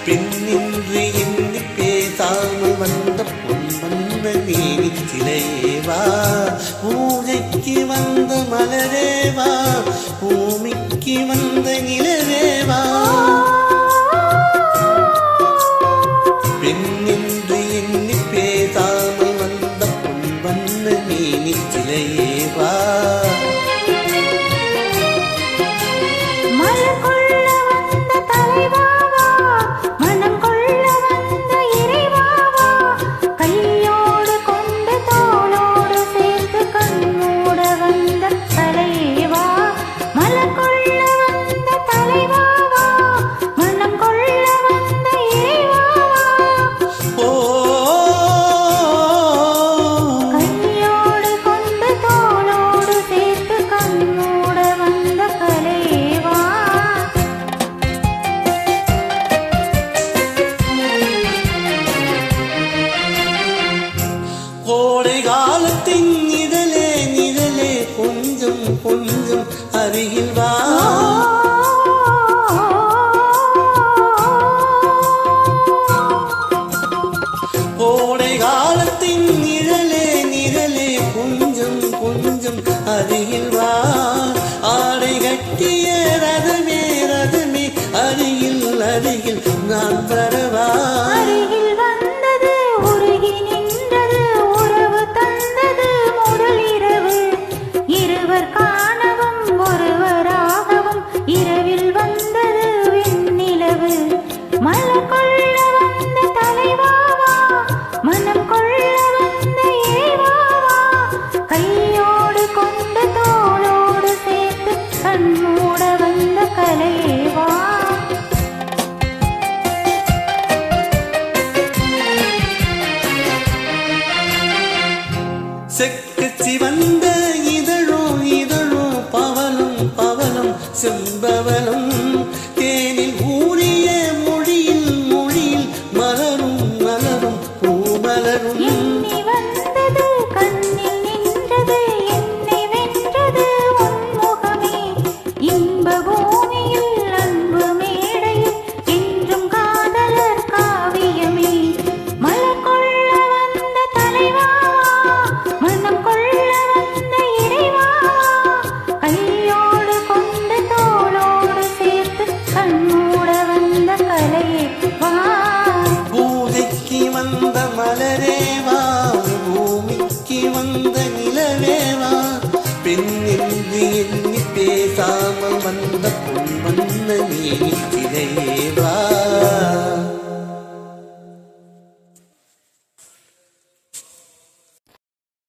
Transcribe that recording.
பெண்ணின்று எண்ணி பேசாமல் வந்த பொன் வந்த மேனி சிலையேவா, பூஜைக்கு வந்த மலரேவா, பூமிக்கு வந்த நிலவேவா. பெண்ணின்று எண்ணி பேசாமல் வந்த பொன் வந்த மேனி சிலையேவா. கோடை காலத்தின் நிழலே நிழலே கொஞ்சம் கொஞ்சம் அருகில் வா. கோடை காலத்தின் நிழலே நிழலே கொஞ்சம் கொஞ்சம் அருகில் வா. ஆடை கட்டிய ரதமே ரதமே அருகில் அருகில் நான் வரவா. செக்கு சிவந்த இதழோ இதழோ பவனும் பவனும் செம்பவனும் தேனில் ஊறிய மொழியில் மொழியில் மலரும் மலரும் பூமலரும். மலரேவா, பூமிக்கு வந்த நிலவேவா, பெண்ணின்று எண்ணி பேசாமல் வந்த பொன்